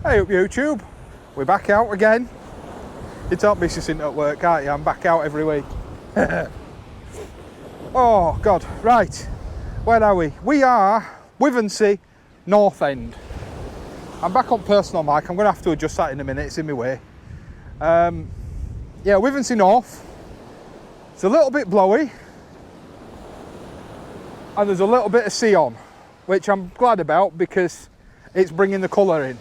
Hey up YouTube, we're back out again. You can't miss us in at work, can't you? I'm back out every week. Oh God, right, where are we? We are Withernsea North End. I'm back on personal mic, I'm going to have to adjust that in a minute, it's in my way. Yeah, Withernsea North. It's a little bit blowy and there's a little bit of sea on, which I'm glad about because it's bringing the colour in.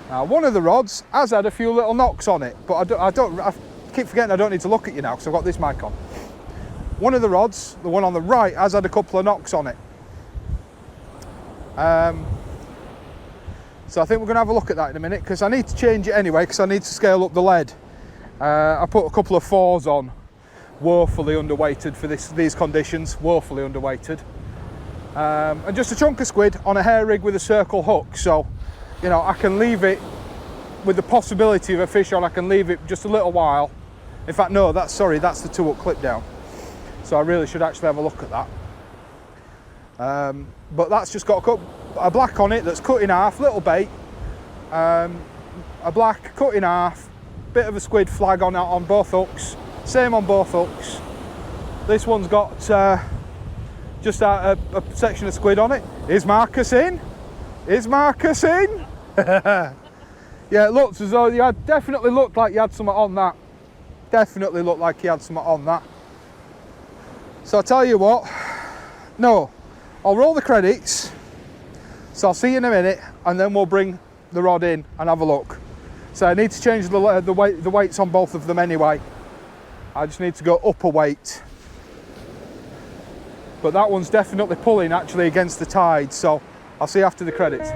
Now, one of the rods has had a few little knocks on it, but I keep forgetting I don't need to look at you now because I've got this mic on. One of the rods, the one on the right, has had a couple of knocks on it. So I think we're going to have a look at that in a minute because I need to change it anyway because I need to scale up the lead. I put a couple of 4s on, woefully underweighted for these conditions, woefully underweighted. And just a chunk of squid on a hair rig with a circle hook, so you know, I can leave it with the possibility of a fish on. I can leave it just a little while. In fact, no, that's the 2-up clip down. So I really should actually have a look at that. But that's just got a black on it that's cut in half, little bait. A black cut in half, bit of a squid flag on both hooks. Same on both hooks. This one's got just a section of squid on it. Is Marcus in? Is Marcus in? Yeah, it looks as though you definitely looked like you had something on that. Definitely looked like you had something on that. So I'll tell you what, no, I'll roll the credits. So I'll see you in a minute and then we'll bring the rod in and have a look. So I need to change the weights on both of them anyway. I just need to go up a weight. But that one's definitely pulling actually against the tide, so I'll see you after the credits.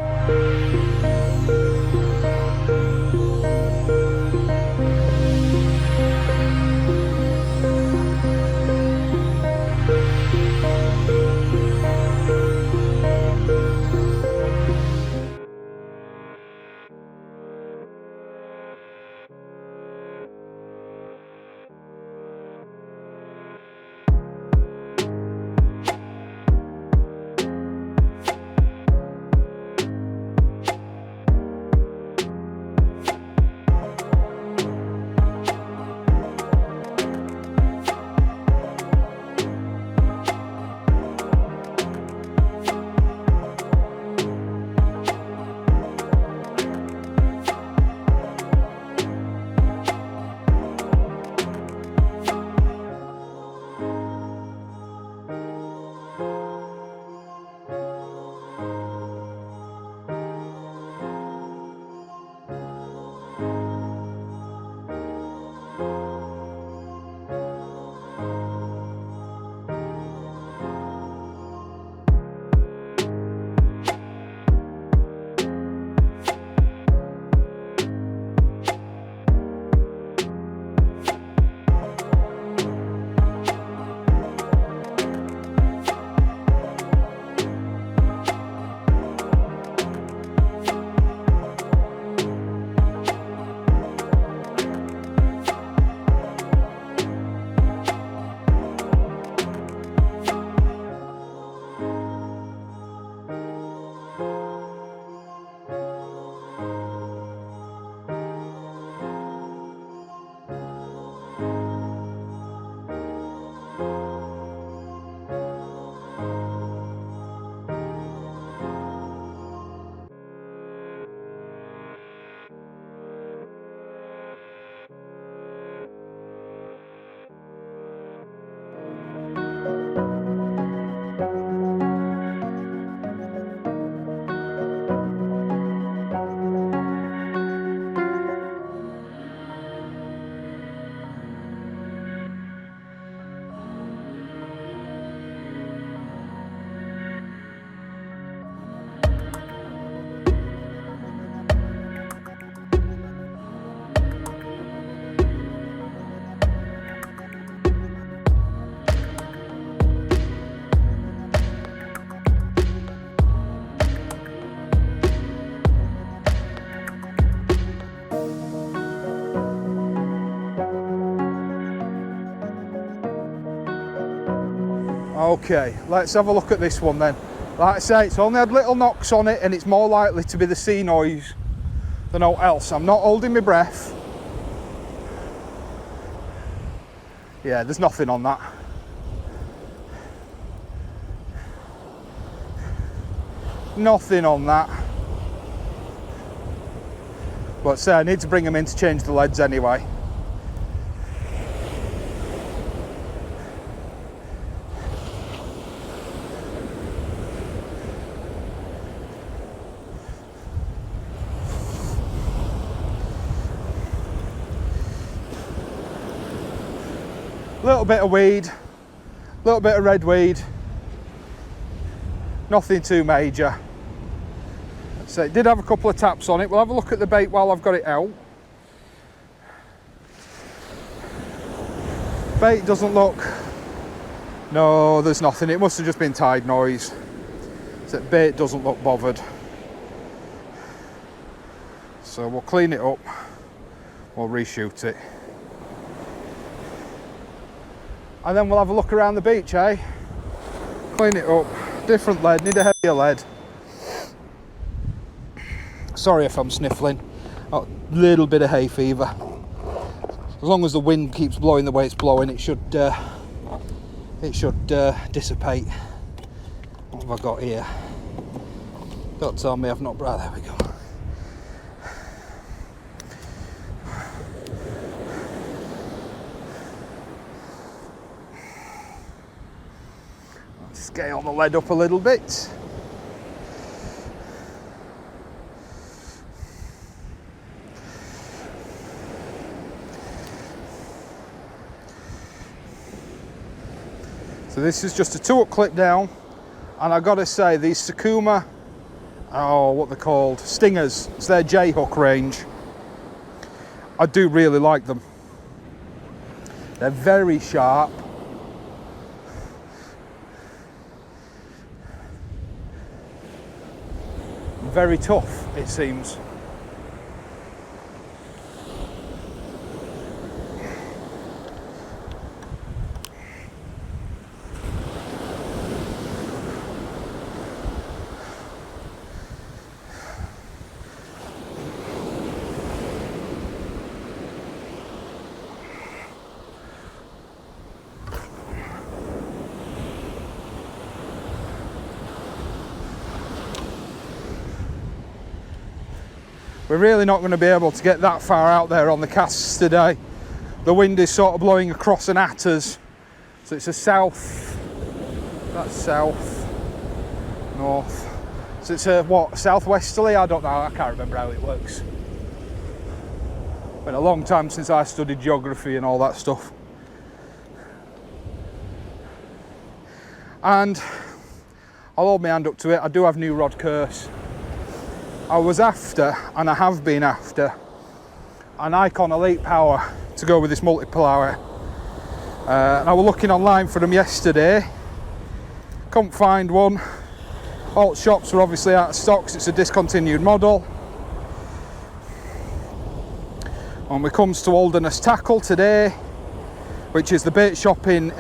Okay, let's have a look at this one then. Like I say, it's only had little knocks on it, and it's more likely to be the sea noise than aught else. I'm not holding my breath. Yeah, there's nothing on that. Nothing on that. But say I need to bring them in to change the leads anyway. Little bit of weed, little bit of red weed, nothing too major. So it did have a couple of taps on it. We'll have a look at the bait while I've got it out. Bait doesn't look, no, there's nothing. It must have just been tide noise. So bait doesn't look bothered. So we'll clean it up, we'll reshoot it. And then we'll have a look around the beach, eh? Clean it up. Different lead, need a heavier lead. Sorry if I'm sniffling. A little bit of hay fever. As long as the wind keeps blowing the way it's blowing, it should dissipate. What have I got here? Don't tell me I've not brought. There we go. Scale the lead up a little bit. So this is just a 2-hook clip down, and I gotta say these Sakuma, oh, what they're called, stingers, it's their J-hook range. I do really like them. They're very sharp. Very tough, it seems. We're really not going to be able to get that far out there on the casts today. The wind is sort of blowing across and at us. So it's a south, that's south, north. So it's a what, southwesterly? I don't know, I can't remember how it works. Been a long time since I studied geography and all that stuff. And I'll hold my hand up to it, I do have new rod curse. I was after, and I have been after, an Icon Elite Power to go with this multi-power. And I was looking online for them yesterday, couldn't find one. All shops were obviously out of stock, it's a discontinued model. When we comes to Holderness Tackle today, which is the bait shop in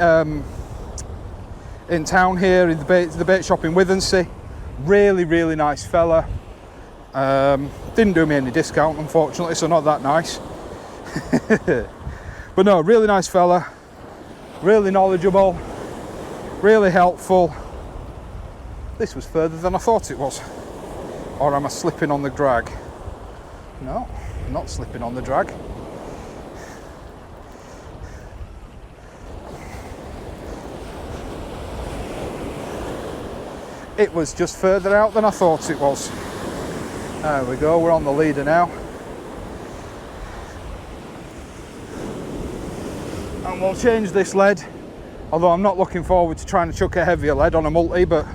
town here, in the bait shop in Withernsea. Really nice fella. Didn't do me any discount, unfortunately, so not that nice. But no, really nice fella, really knowledgeable, really helpful. This was further than I thought it was. Or am I slipping on the drag? No, I'm not slipping on the drag. It was just further out than I thought it was. There we go, we're on the leader now. And we'll change this lead, although I'm not looking forward to trying to chuck a heavier lead on a multi, but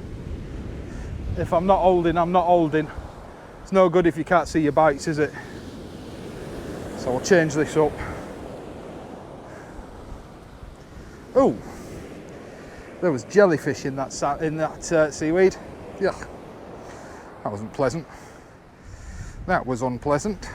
if I'm not holding, I'm not holding. It's no good if you can't see your bites, is it? So we'll change this up. Oh, there was jellyfish in that seaweed. Yuck, that wasn't pleasant. That was unpleasant.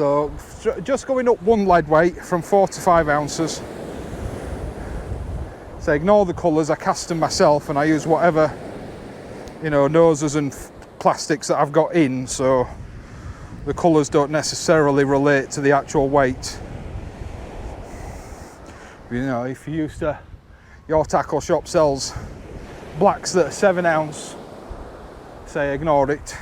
So just going up one lead weight from 4 to 5 ounces. So ignore the colours, I cast them myself and I use whatever, you know, noses and plastics that I've got in, so the colours don't necessarily relate to the actual weight. You know, if you used to, your tackle shop sells blacks that are 7 ounce, say ignore it.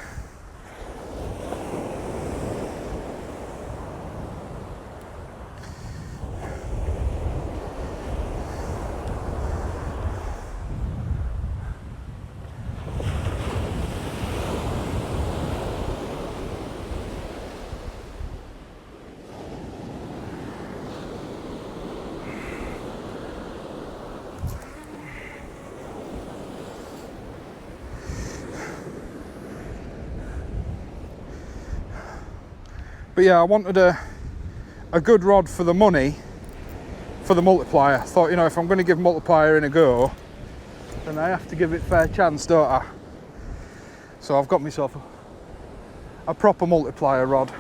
But yeah, I wanted a good rod for the money, for the multiplier. I thought, you know, if I'm going to give multiplier in a go, then I have to give it fair chance, don't I? So I've got myself a proper multiplier rod.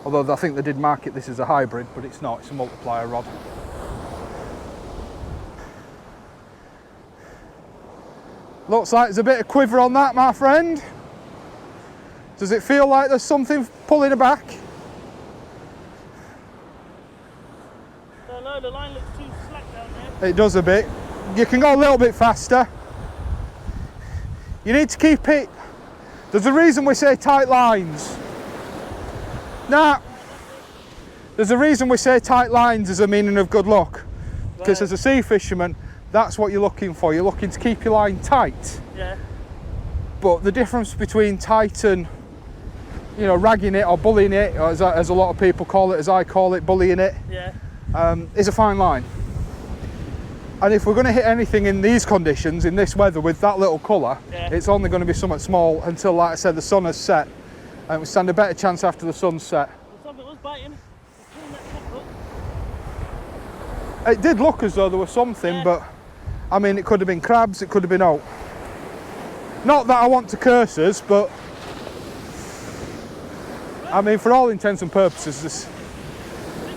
Although I think they did market this as a hybrid, but it's not, it's a multiplier rod. Looks like there's a bit of quiver on that, my friend. Does it feel like there's something pulling it back? No, the line looks too slack down there. It does a bit. You can go a little bit faster. You need to keep it. There's a reason we say tight lines. Nah. There's a reason we say tight lines as a meaning of good luck. Because as a sea fisherman, that's what you're looking for. You're looking to keep your line tight. Yeah. But the difference between tight and, you know, ragging it or bullying it, or as a lot of people call it, as I call it, bullying it, yeah, is a fine line. And if we're going to hit anything in these conditions, in this weather, with that little colour, yeah, it's only going to be somewhat small until, like I said, the sun has set. And we stand a better chance after the sun's set. well, something was biting. It did look as though there was something, yeah. But I mean, it could have been crabs, it could have been out. Not that I want to curse us, but I mean, for all intents and purposes, this.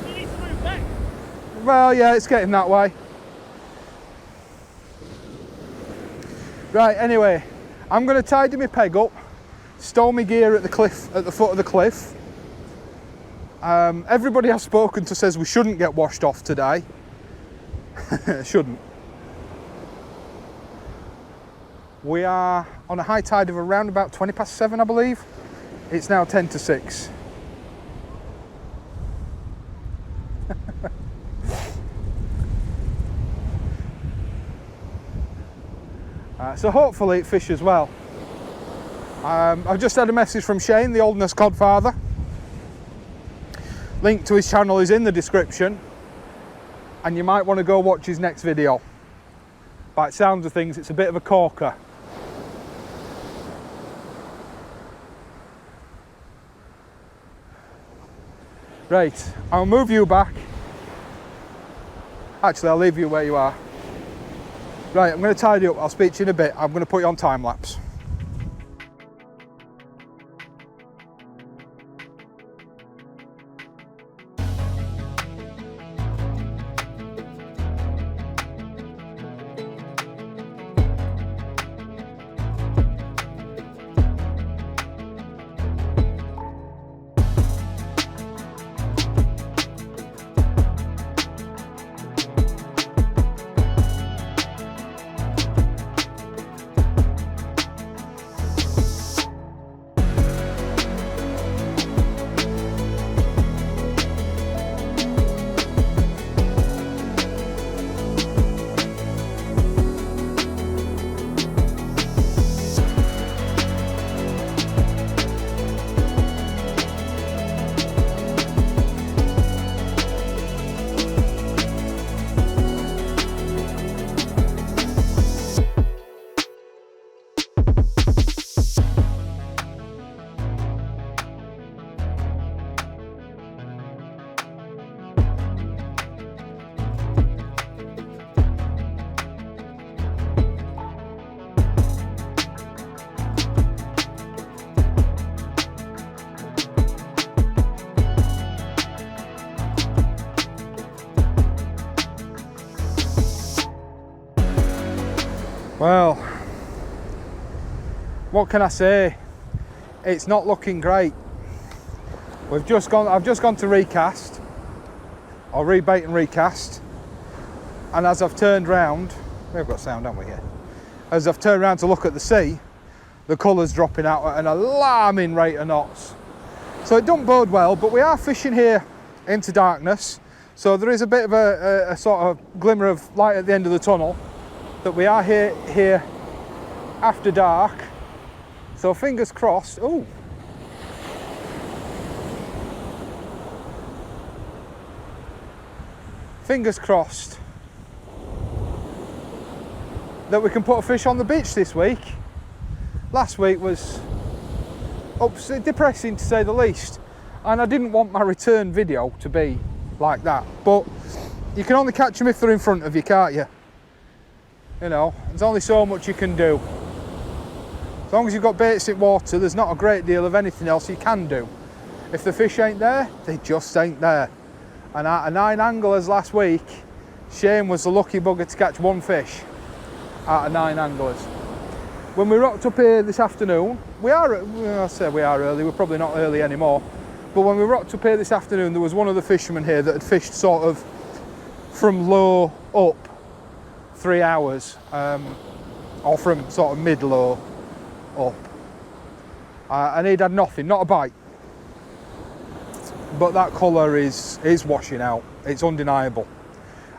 You need to move back. Well, yeah, it's getting that way. Right, anyway, I'm going to tidy my peg up, stow my gear at the cliff, at the foot of the cliff. Everybody I've spoken to says we shouldn't get washed off today. Shouldn't. We are on a high tide of around about 20 past 7, I believe. It's now 10 to 6. So hopefully it fishes well. I've just had a message from Shane, the Holderness Cod Father. Link to his channel is in the description, and you might want to go watch his next video. By the sounds of things, it's a bit of a corker. Right, I'll move you back. Actually, I'll leave you where you are. Right, I'm going to tidy up. I'll speak to you in a bit. I'm going to put you on time lapse. Well, what can I say? It's not looking great. I've just gone to recast, or rebait and recast, and as I've turned round, we've got sound, haven't we, here? As I've turned round to look at the sea, the colour's dropping out at an alarming rate of knots. So it don't bode well, but we are fishing here into darkness, so there is a bit of a sort of glimmer of light at the end of the tunnel, that we are here after dark. So fingers crossed. Oh, fingers crossed that we can put a fish on the beach this week. Last week was depressing to say the least, and I didn't want my return video to be like that, but you can only catch them if they're in front of you, can't you? You know, there's only so much you can do. As long as you've got baits in water, there's not a great deal of anything else you can do. If the fish ain't there, they just ain't there. And out of 9 anglers last week, Shane was the lucky bugger to catch 1 fish out of 9 anglers. When we rocked up here this afternoon, I say we are early, we're probably not early anymore, but when we rocked up here this afternoon, there was one of the fishermen here that had fished sort of from low up 3 hours, or from sort of mid-low up, and he'd had nothing, not a bite. But that colour is washing out. It's undeniable.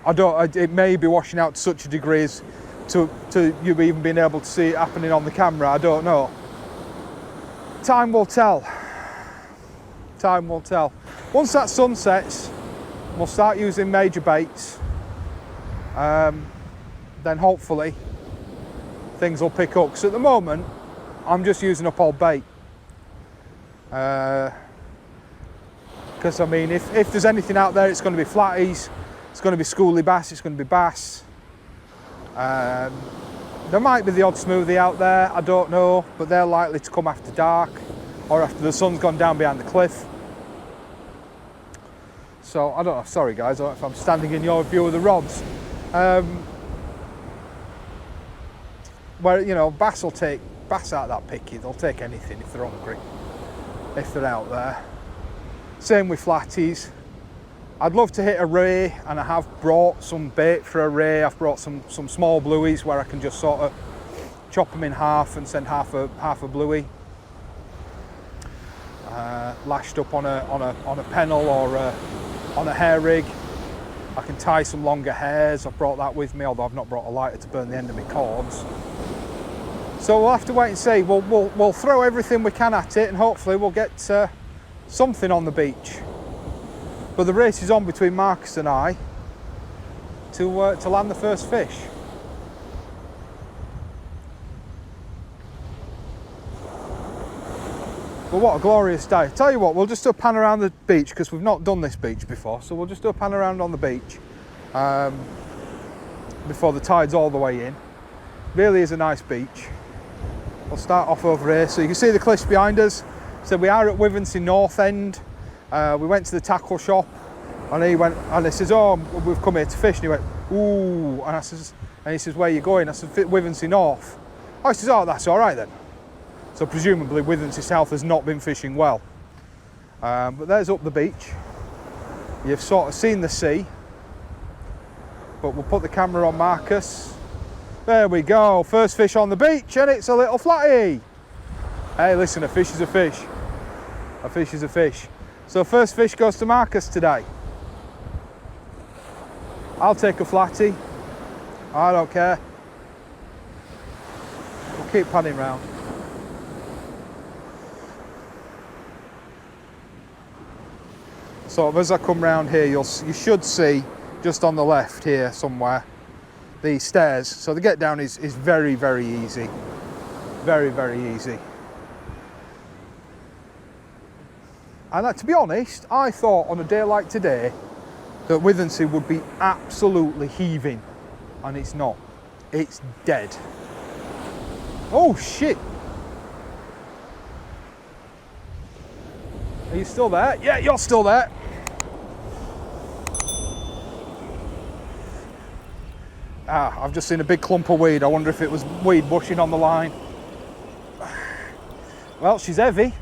It may be washing out to such a degree as to you even being able to see it happening on the camera. I don't know. Time will tell. Time will tell. Once that sun sets, we'll start using major baits. Then hopefully things will pick up. Because at the moment, I'm just using up old bait. Because I mean, if there's anything out there, it's going to be flatties, it's going to be schoolie bass, it's going to be bass. There might be the odd smoothie out there, I don't know, but they're likely to come after dark or after the sun's gone down behind the cliff. So I don't know, sorry guys, I don't know if I'm standing in your view of the rods. Where, you know, bass will take, bass aren't that picky, they'll take anything if they're hungry, if they're out there. Same with flatties. I'd love to hit a ray, and I have brought some bait for a ray. I've brought some small blueies where I can just sort of chop them in half and send half a bluey lashed up on a pennel or on a hair rig. I can tie some longer hairs. I've brought that with me, although I've not brought a lighter to burn the end of my cords. So we'll have to wait and see. We'll throw everything we can at it, and hopefully we'll get something on the beach. But the race is on between Marcus and I to land the first fish. But what a glorious day. Tell you what, we'll just do a pan around the beach because we've not done this beach before. So we'll just do a pan around on the beach before the tide's all the way in. Really is a nice beach. We'll start off over here. So you can see the cliffs behind us. So we are at Withernsea North End. We went to the tackle shop, and he says, "Oh, we've come here to fish." And he went, "Ooh," and he says, "Where are you going?" I said, "Withernsea North." Oh, he says, "Oh, that's all right then." So presumably Withernsea South has not been fishing well. But there's up the beach. You've sort of seen the sea, but we'll put the camera on Marcus. There we go, first fish on the beach, and it's a little flatty. Hey, listen, a fish is a fish. A fish is a fish. So first fish goes to Marcus today. I'll take a flatty. I don't care. We'll keep panning round. So as I come round here, you should see just on the left here somewhere the stairs. So the get down is very, very easy. Very, very easy. And to be honest, I thought on a day like today that Withernsea would be absolutely heaving, and it's not. It's dead. Oh shit! Are you still there? Yeah, you're still there. I've just seen a big clump of weed. I wonder if it was weed bushing on the line. Well, she's heavy.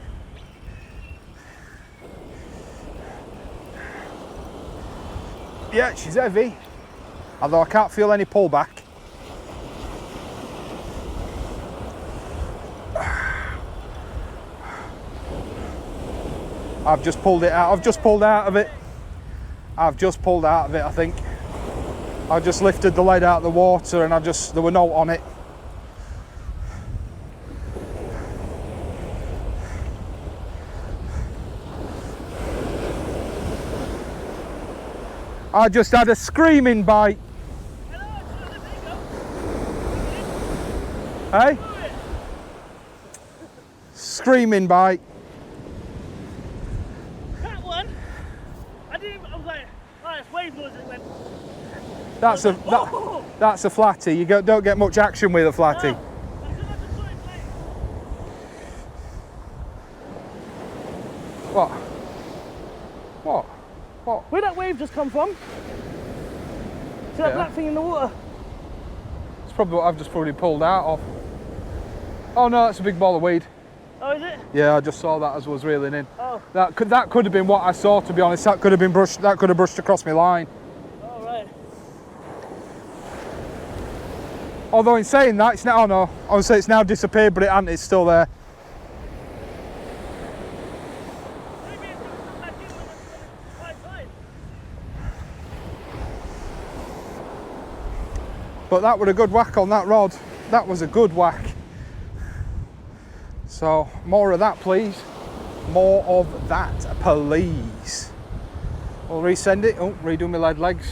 Yeah, she's heavy. Although I can't feel any pullback. I've just pulled it out. I've just pulled out of it. I've just pulled out of it, I think. I just lifted the lead out of the water and there were no on it. I just had a screaming bite. Hey? Screaming bite. That one, I was like, oh, it's wave noise, and it went. That's a flatty. You don't get much action with a flatty. I just saw it like, What? where'd that wave just come from? See that black thing in the water? It's probably what I've just probably pulled out of. Oh no, that's a big ball of weed. Oh, is it? Yeah, I just saw that as I was reeling in. Oh. That could have been what I saw, to be honest. That could have brushed across my line. Oh, right. Although in saying that, it's now, oh no, I would say it's now disappeared, but it's still there. Maybe it's just come back in when it's high tide. But that was a good whack on that rod. That was a good whack. So, more of that, please. More of that, please. We'll resend it. Oh, redo my lead legs.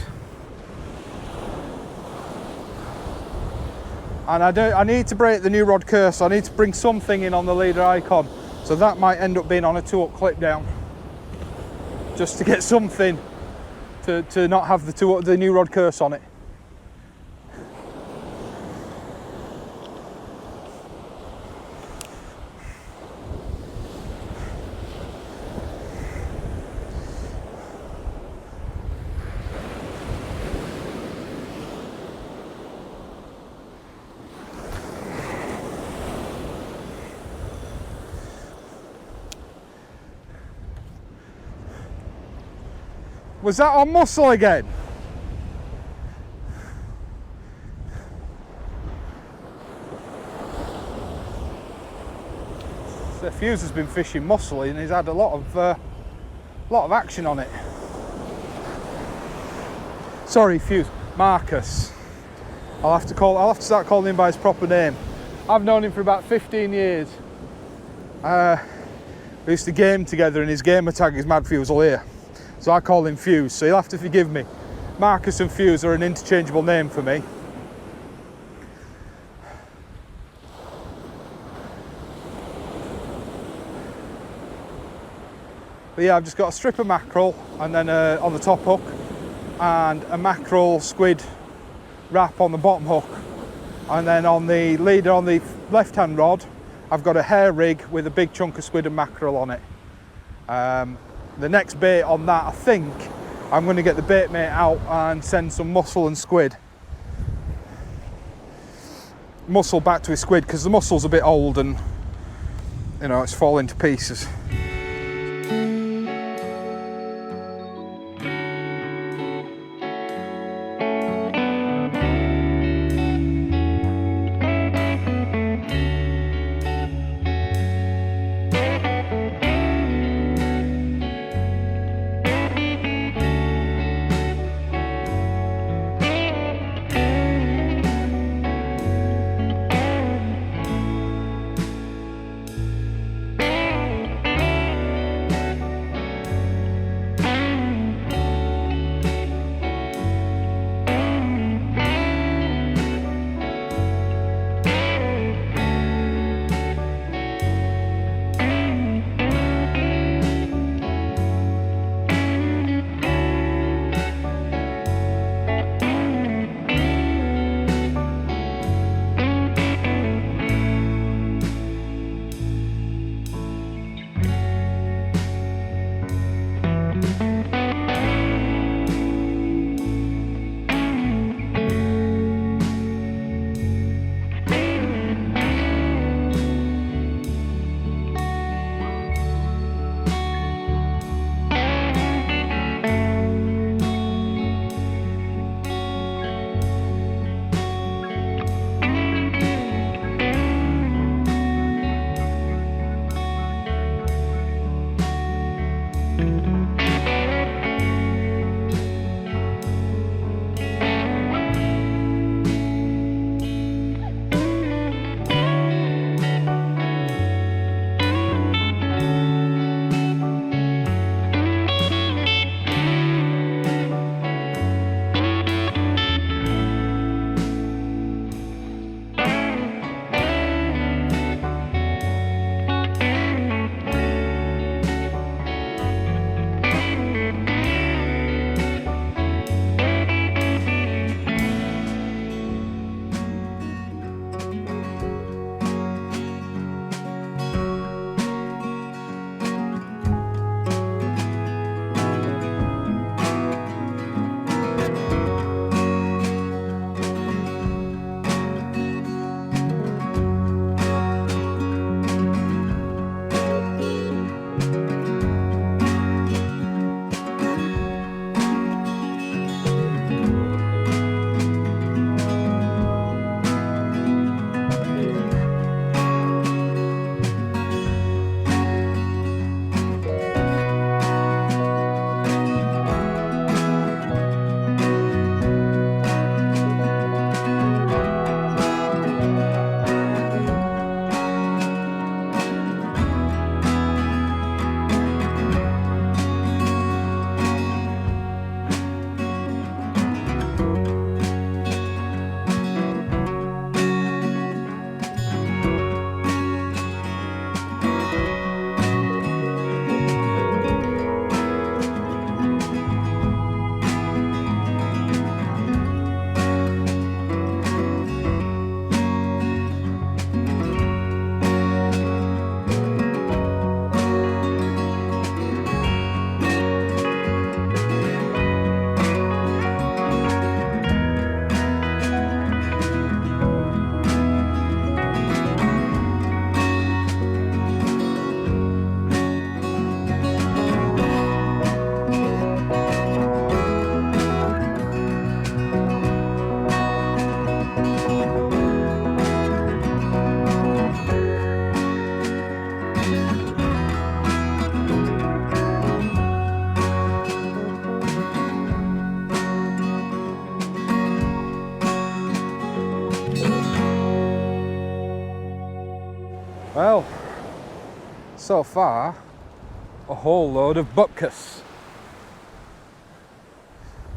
And I need to break the new rod curse. I need to bring something in on the leader icon. So that might end up being on a 2-up clip down. Just to get something to not have the new rod curse on it. Was that on mussel again? So Fuse has been fishing mussel and he's had a lot of action on it. Sorry, Fuse, Marcus. I'll have to start calling him by his proper name. I've known him for about 15 years. We used to game together and his gamer tag is Mad Fusel here. So I call him Fuse, so you'll have to forgive me. Marcus and Fuse are an interchangeable name for me. But yeah, I've just got a strip of mackerel and then on the top hook and a mackerel squid wrap on the bottom hook. And then on the leader on the left-hand rod, I've got a hair rig with a big chunk of squid and mackerel on it. The next bait on that, I think, I'm going to get the bait mate out and send some mussel and squid. Mussel back to his squid because the mussel's a bit old and, you know, it's falling to pieces. Well, so far, a whole load of butkus.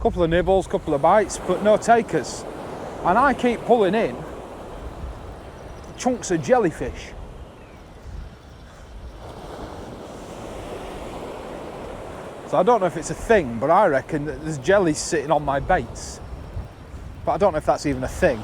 Couple of nibbles, couple of bites, but no takers. And I keep pulling in chunks of jellyfish. So I don't know if it's a thing, but I reckon that there's jellies sitting on my baits. But I don't know if that's even a thing.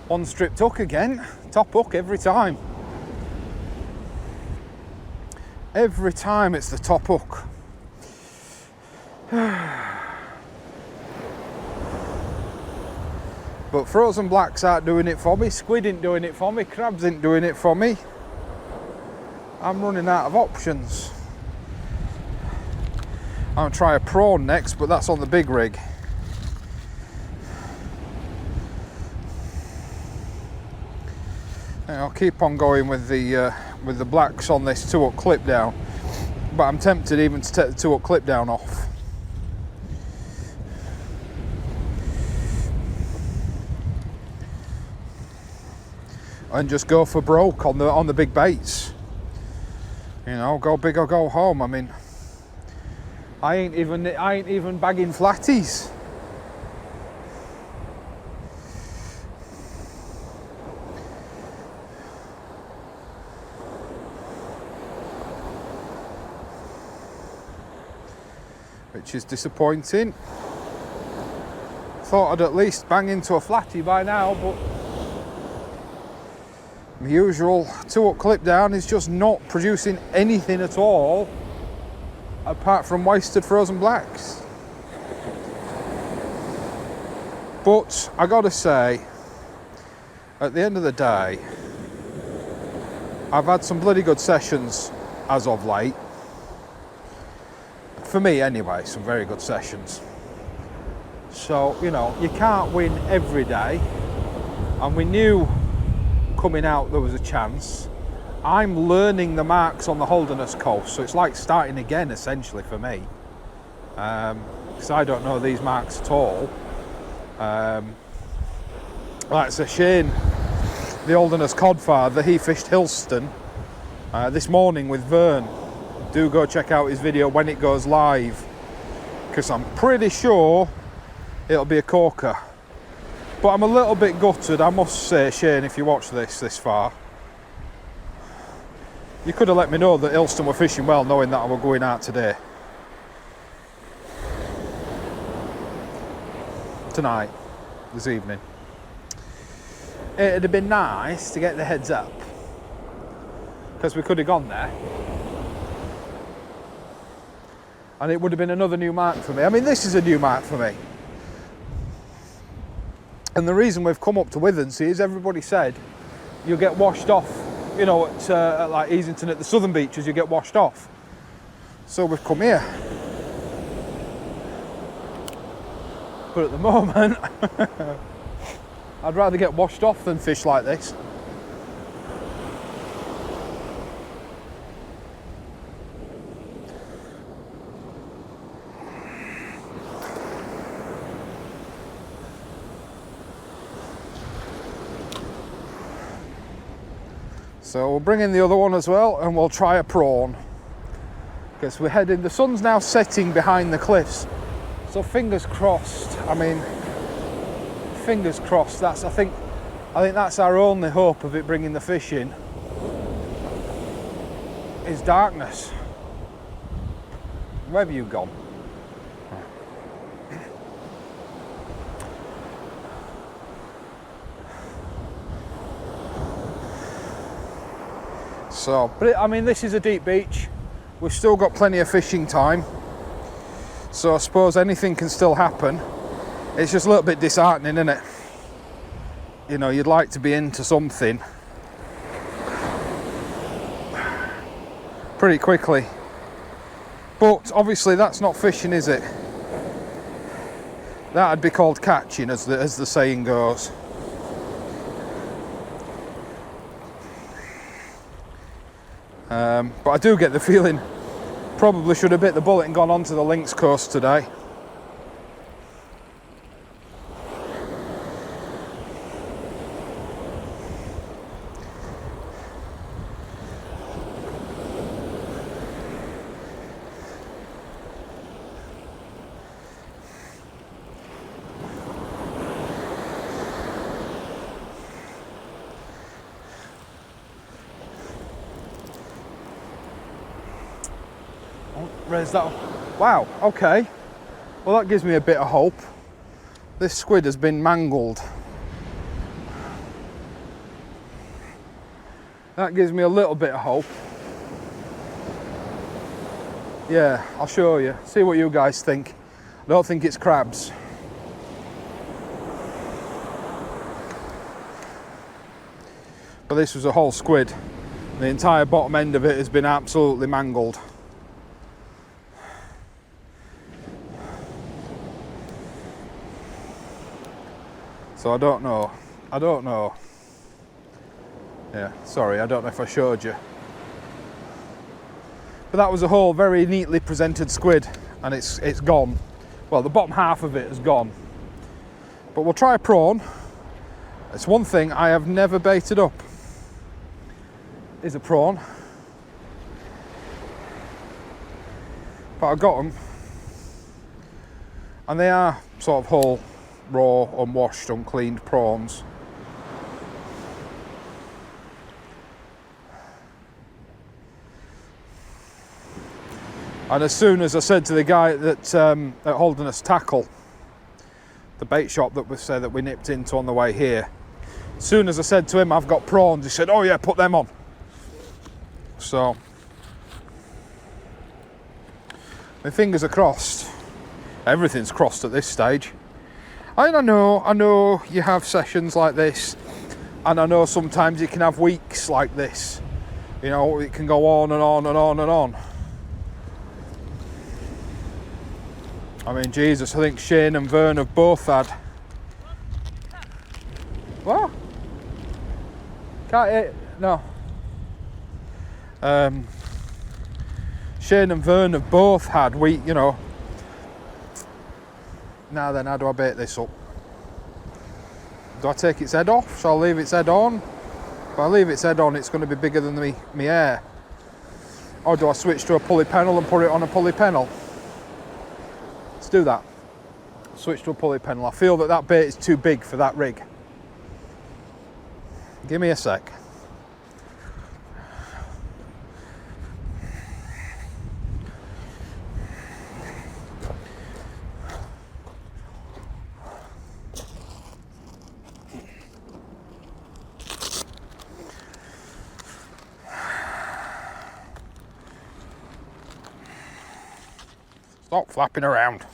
One stripped hook again, top hook every time. Every time it's the top hook. But frozen blacks aren't doing it for me, squid ain't doing it for me, crabs ain't doing it for me. I'm running out of options. I'm gonna try a prawn next, but that's on the big rig. I'll keep on going with the blacks on this 2-hook clip down, but I'm tempted even to take the 2-hook clip down off. And just go for broke on the big baits. You know, go big or go home. I mean, I ain't even bagging flatties. Which is disappointing. Thought I'd at least bang into a flatty by now, but my usual 2-hook clip down is just not producing anything at all apart from wasted frozen blacks. But I gotta say, at the end of the day, I've had some bloody good sessions as of late. For me anyway, some very good sessions. So, you know, you can't win every day. And we knew coming out there was a chance. I'm learning the marks on the Holderness coast, so it's like starting again essentially for me. Because I don't know these marks at all. Like I say, Shane, the Holderness Cod Father, he fished Hillston this morning with Vern. Do go check out his video when it goes live, because I'm pretty sure it'll be a corker. But I'm a little bit gutted, I must say, Shane, if you watch this far. You could have let me know that Hillston were fishing well, knowing that I were going out today. Tonight, this evening. It'd have been nice to get the heads up, because we could have gone there. And it would have been another new mark for me. I mean, this is a new mark for me. And the reason we've come up to Withernsea is everybody said you'll get washed off, you know, at like Easington at the southern beaches, you get washed off. So we've come here. But at the moment, I'd rather get washed off than fish like this. So we'll bring in the other one as well, and we'll try a prawn. Because we're heading, the sun's now setting behind the cliffs. So fingers crossed, I mean, fingers crossed, I think that's our only hope of it bringing the fish in, is darkness. Where have you gone? So, but I mean, this is a deep beach. We've still got plenty of fishing time. So I suppose anything can still happen. It's just a little bit disheartening, isn't it? You know, you'd like to be into something. pretty quickly. But obviously that's not fishing, is it? That'd be called catching, as the saying goes. But I do get the feeling probably should have bit the bullet and gone onto the links coast today. Raise that up. Wow, okay. Well, that gives me a bit of hope. This squid has been mangled. That gives me a little bit of hope. Yeah, I'll show you. See what you guys think. I don't think it's crabs. But this was a whole squid. The entire bottom end of it has been absolutely mangled. So I don't know. Yeah, sorry, I don't know if I showed you. But that was a whole very neatly presented squid, and it's gone. Well, the bottom half of it is gone. But we'll try a prawn. It's one thing I have never baited up, is a prawn. But I got them. And they are sort of whole, raw, unwashed, uncleaned prawns. And as soon as I said to the guy that at Holderness Tackle, the bait shop that we nipped into on the way here, as soon as I said to him I've got prawns, he said, oh yeah, put them on. So my fingers are crossed. Everything's crossed at this stage. And I know you have sessions like this, and I know sometimes you can have weeks like this. You know, it can go on and on and on and on. I mean, Jesus, I think Shane and Vern have both had. What? Can't eat, no. Shane and Vern have both had you know. Now then, how do I bait this up? Do I take its head off? Shall I leave its head on? If I leave its head on, it's going to be bigger than me hair. Or do I switch to a pulley pennel and put it on a pulley pennel? Let's do that. Switch to a pulley pennel. I feel that bait is too big for that rig. Give me a sec. Stop flapping around.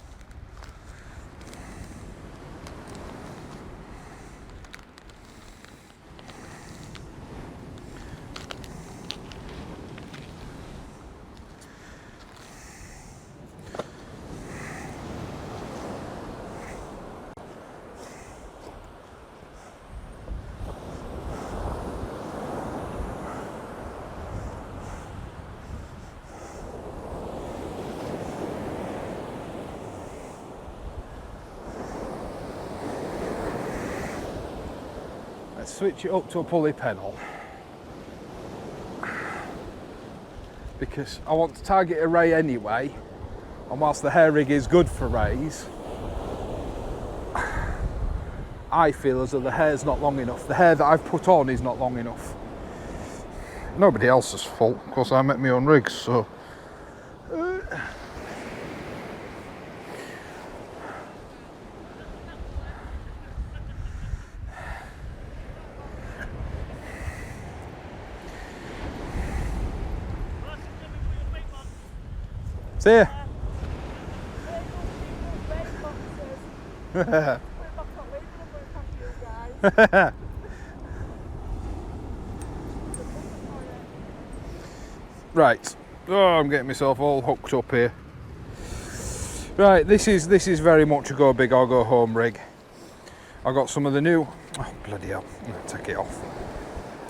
Switch it up to a pulley pennel because I want to target a ray anyway, and whilst the hair rig is good for rays, I feel as though the hair's not long enough. The hair that I've put on is not long enough. Nobody else's fault, of course. I make my own rigs, so see ya. Right, Oh, I'm getting myself all hooked up here. Right, this is very much a go big or go home rig. I got some of the new, oh bloody hell, I'm gonna take it off.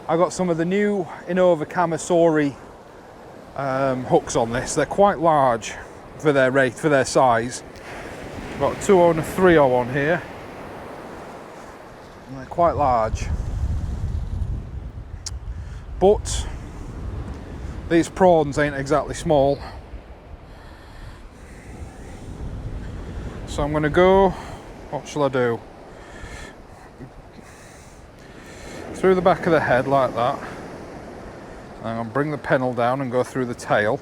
I got some of the new Innova Camisori hooks on this. They're quite large for their rate, for their size. I've got a 2.0 and a 3.0 on here. And they're quite large. But these prawns ain't exactly small. So I'm gonna go, what shall I do? Through the back of the head like that. And I'm gonna bring the pennel down and go through the tail.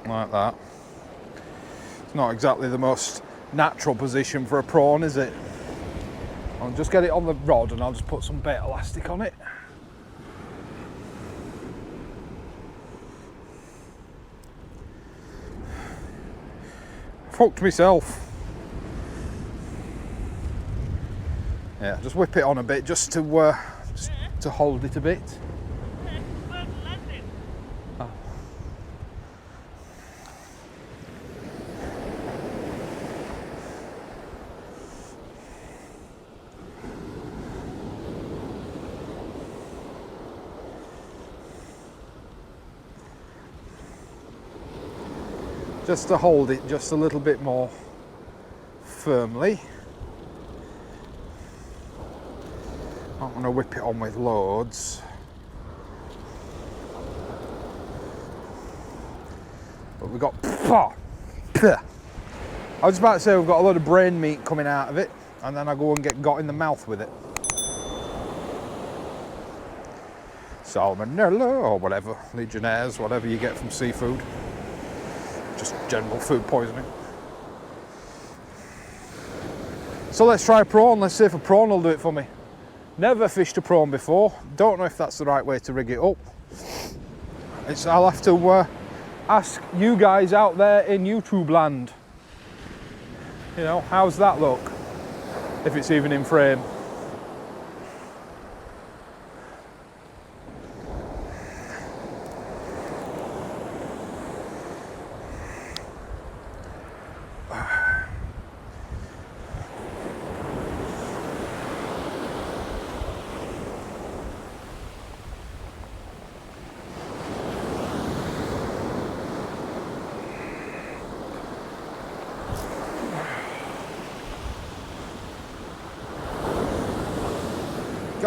Like that. It's not exactly the most natural position for a prawn, is it? I'll just get it on the rod and I'll just put some bait elastic on it. Fucked myself. Yeah, just whip it on a bit just to hold it a bit. Oh. Just to hold it just a little bit more firmly. I'm going to whip it on with loads. But we've got, I was about to say we've got a lot of brain meat coming out of it, and then I go and get got in the mouth with it. Salmonella or whatever, Legionnaires, whatever you get from seafood. Just general food poisoning. So let's try a prawn. Let's see if a prawn will do it for me. Never fished a prawn before. Don't know if that's the right way to rig it up. I'll have to ask you guys out there in YouTube land. You know, how's that look? If it's even in frame.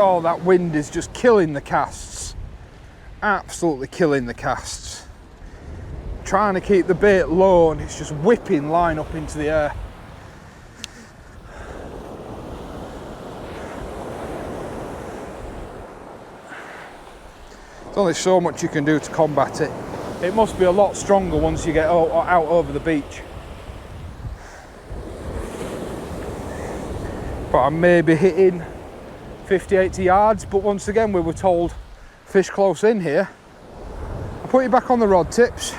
Oh, that wind is just killing the casts. Absolutely killing the casts. Trying to keep the bait low and it's just whipping line up into the air. There's only so much you can do to combat it. It must be a lot stronger once you get out over the beach. But I may be hitting 50-80 yards, but once again we were told fish close in here. I put it back on the rod tips.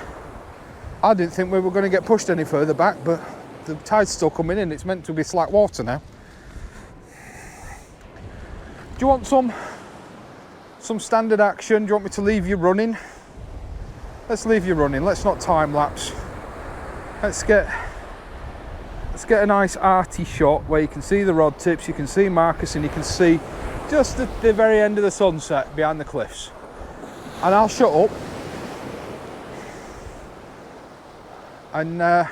I didn't think we were going to get pushed any further back, but the tide's still coming in. It's meant to be slack water now. Do you want some standard action? Do you want me to leave you running? Let's leave you running. Let's not time lapse. Let's get a nice arty shot where you can see the rod tips, you can see Marcus, and you can see just the very end of the sunset behind the cliffs. And I'll shut up. And yeah,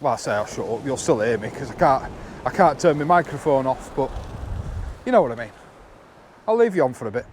well, I say I'll shut up. You'll still hear me because I can't turn my microphone off. But you know what I mean. I'll leave you on for a bit.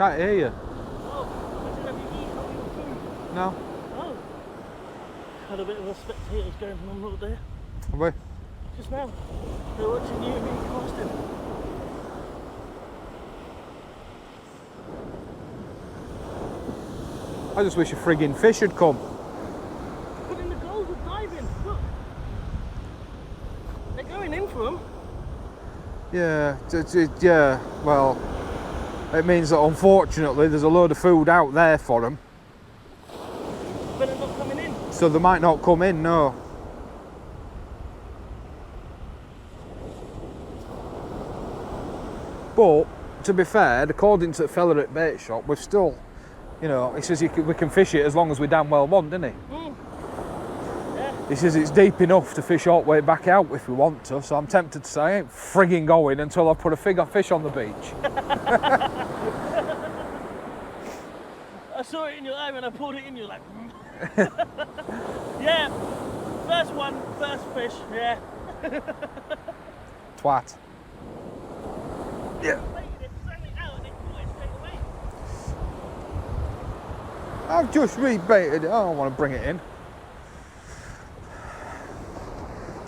Can't hear you. Oh, did have you eaten all your food? No. Oh. Had a bit of a spectators going on over there. Have we? Just now. They're watching you and me casting. I just wish a frigging fish had come. But in the goals are diving. Look. They're going in for them. Yeah, yeah, well, it means that unfortunately there's a load of food out there for them. But they're not coming in. So they might not come in, no. But, to be fair, according to the fella at bait shop, we've still, you know, he says we can fish it as long as we damn well want, doesn't he? Mm. Yeah. He says it's deep enough to fish all the way back out if we want to, so I'm tempted to say I ain't frigging going until I put a fish on the beach. I saw it in your eye when I pulled it in, you're like, yeah, first one, first fish, yeah. Twat. Yeah. I've just rebaited it. I don't want to bring it in.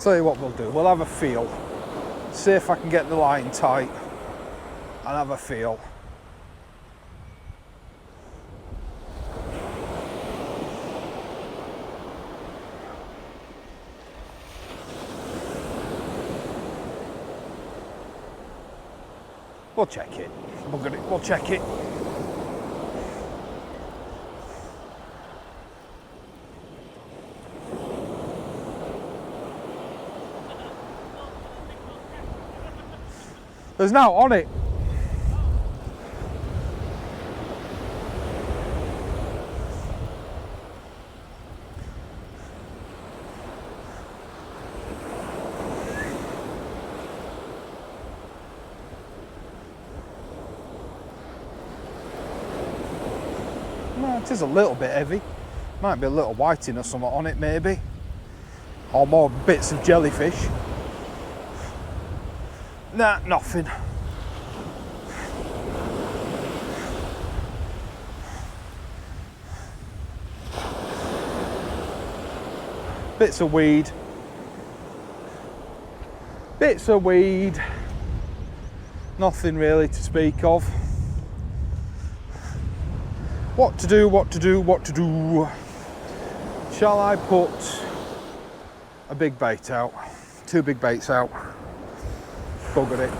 Tell you what we'll do. We'll have a feel. See if I can get the line tight. And have a feel. We'll check it. We'll check it. There's now on it. No, it is a little bit heavy. Might be a little whiting or something on it maybe. Or more bits of jellyfish. Nah, nothing. Bits of weed. Bits of weed. Nothing really to speak of. What to do, what to do, what to do. Shall I put a big bait out? 2 big baits out. Bugger it.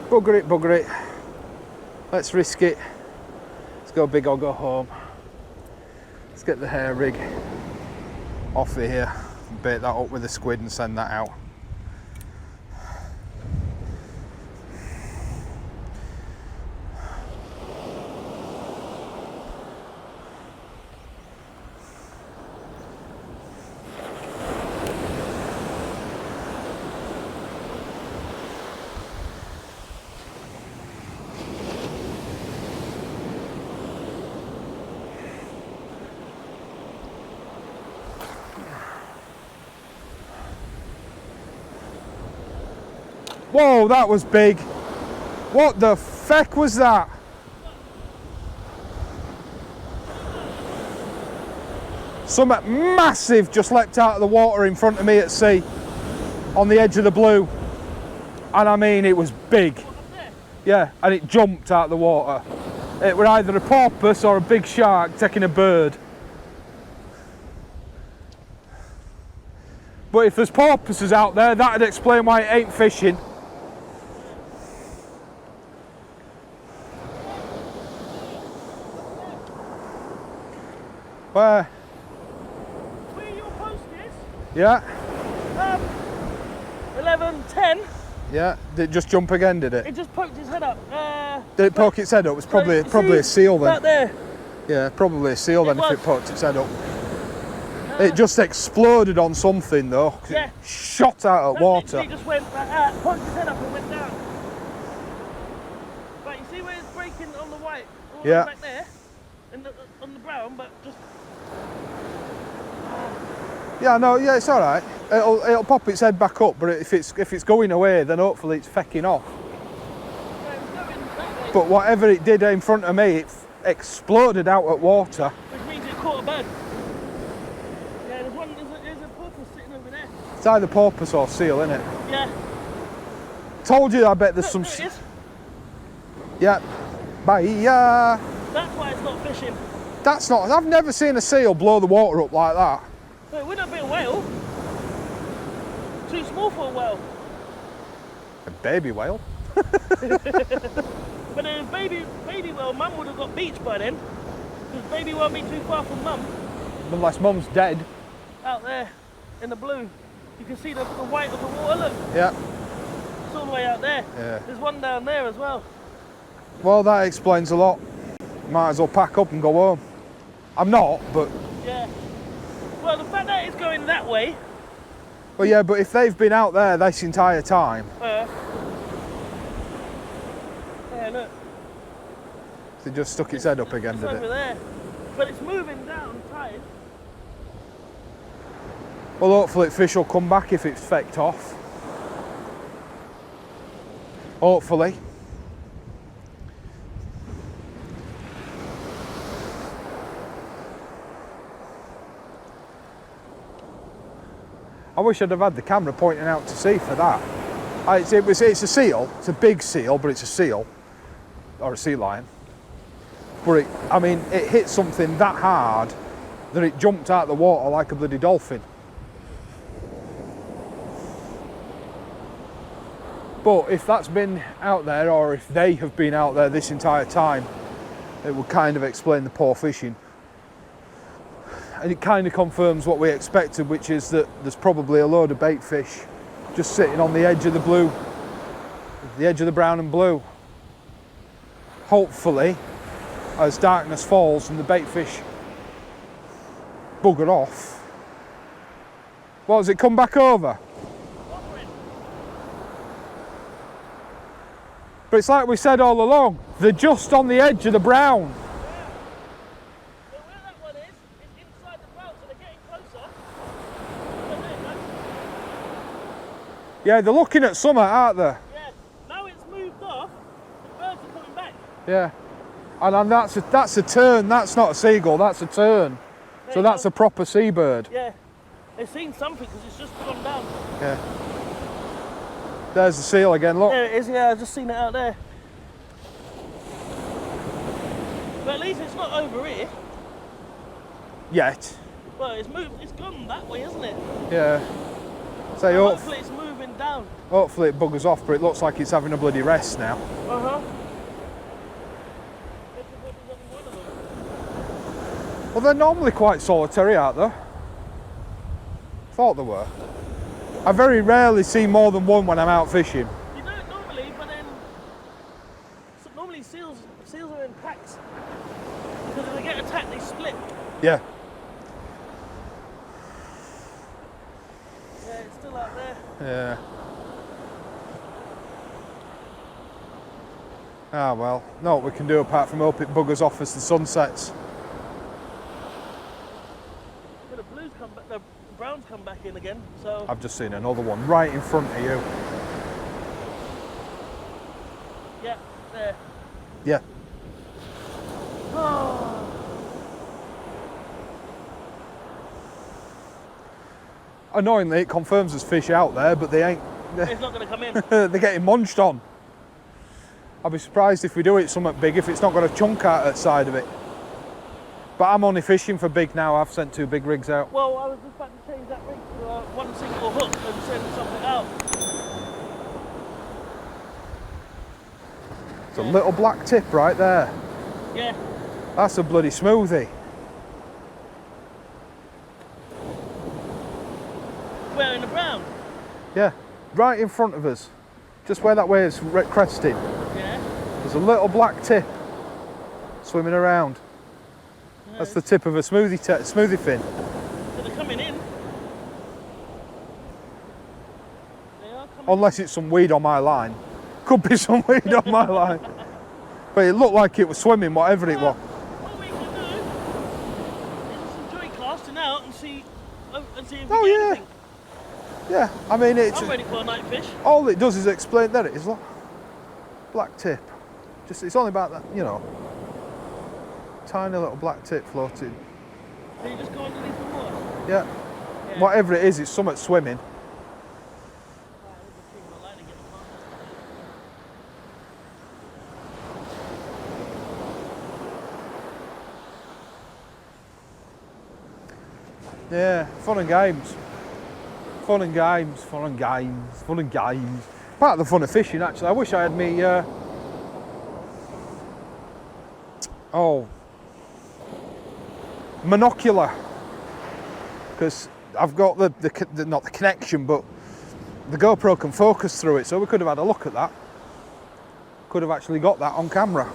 Bugger it, bugger it. Let's risk it. Let's go big or go home. Let's get the hair rig off of here. Bait that up with a squid and send that out. Whoa, that was big. What the feck was that? Something massive just leapt out of the water in front of me at sea on the edge of the blue. And I mean, it was big. Yeah, and it jumped out of the water. It was either a porpoise or a big shark taking a bird. But if there's porpoises out there, that'd explain why it ain't fishing. Where? Where your post is? Yeah. 11:10. Yeah. Did it just jump again, did it? It just poked its head up. Did it poke its head up? It was probably see, a seal then. Out there. Yeah, probably a seal then if was. it poked its head up. It just exploded on something though. 'Cause Yeah. It shot out of water. It just went like that, poked its head up and went down. Right, you see where it's breaking on the white? All Yeah. back there, on the brown, but just. Yeah, no, yeah, it's all right. It'll pop its head back up, but if it's going away, then hopefully it's fecking off. Well, it was going that way But whatever it did in front of me, it exploded out at water. Which means it caught a bird. Yeah, there's a porpoise sitting over there. It's either porpoise or seal, isn't it? Yeah. Told you, I bet there's some... There it is. Yeah. Bye. That's why it's not fishing. That's not... I've never seen a seal blow the water up like that. So it wouldn't have been a whale. Too small for a whale. A baby whale? But if baby whale, mum would have got beached by then. Because baby won't be too far from mum. Unless mum's dead. Out there, in the blue. You can see the white of the water, look. Yeah. It's all the way out there. Yeah. There's one down there as well. Well, that explains a lot. Might as well pack up and go home. I'm not, but... Yeah. Well, the fact that it's going that way... Well, yeah, but if they've been out there this entire time... Yeah, look. It just stuck its head up again, It's did over it? there. But it's moving down, tide. Well, hopefully fish will come back if it's fecked off. Hopefully. I wish I'd have had the camera pointing out to sea for that. It's a seal. It's a big seal, but it's a seal. Or a sea lion. But it hit something that hard that it jumped out of the water like a bloody dolphin. But if that's been out there, or if they have been out there this entire time, it would kind of explain the poor fishing. And it kind of confirms what we expected, which is that there's probably a load of bait fish just sitting on the edge of the blue, the edge of the brown and blue. Hopefully, as darkness falls and the bait fish bugger off, what, has it come back over? But it's like we said all along, they're just on the edge of the brown. Yeah, they're looking at summer, aren't they? Yeah, now it's moved off, the birds are coming back. Yeah, and that's a tern, that's not a seagull, that's a tern. So that's a proper seabird. Yeah, they've seen something because it's just gone down. Yeah. There's the seal again, look. There it is, yeah, I've just seen it out there. But at least it's not over here. Yet. Well, it's moved, it's gone that way, isn't it? Yeah. So hopefully it's moving down. Hopefully it buggers off, but it looks like it's having a bloody rest now. Uh-huh. Well, they're normally quite solitary, aren't they? Thought they were. I very rarely see more than one when I'm out fishing. You don't normally, but then normally seals are in packs. Because if they get attacked, they split. Yeah. Yeah, it's still out there. Yeah. Ah well, not what we can do apart from hope it buggers off as the sun sets. But the blues come back, the browns come back in again, so... I've just seen another one right in front of you. Yeah, there. Yeah. Oh. Annoyingly, it confirms there's fish out there, but they ain't... It's not going to come in. They're getting munched on. I'll be surprised if we do it something big, if it's not got a chunk out at the side of it. But I'm only fishing for big now. I've sent 2 big rigs out. Well, I was just about to change that rig to one single hook and send something out. It's a little black tip right there. Yeah. That's a bloody smoothie. Where, in the brown? Yeah, right in front of us. Just where that way is crested. Yeah. There's a little black tip swimming around. Yeah. That's the tip of a smoothie fin. So they're coming in. They are coming Unless it's some weed on my line. Could be some weed on my line. But it looked like it was swimming, whatever it was. What we can do is just enjoy casting out and see if we Oh, get yeah. anything. Yeah, I mean, it's... I'm ready for a night fish. All it does is explain, there it is, look. Black tip. Just, it's only about that, you know, tiny little black tip floating. So you just go underneath the water? Yeah. Yeah. Whatever it is, it's something swimming. Yeah, fun and games. Fun and games, fun and games, fun and games. Part of the fun of fishing, actually. I wish I had me, monocular. Because I've got the not the connection, but the GoPro can focus through it, so we could have had a look at that. Could have actually got that on camera.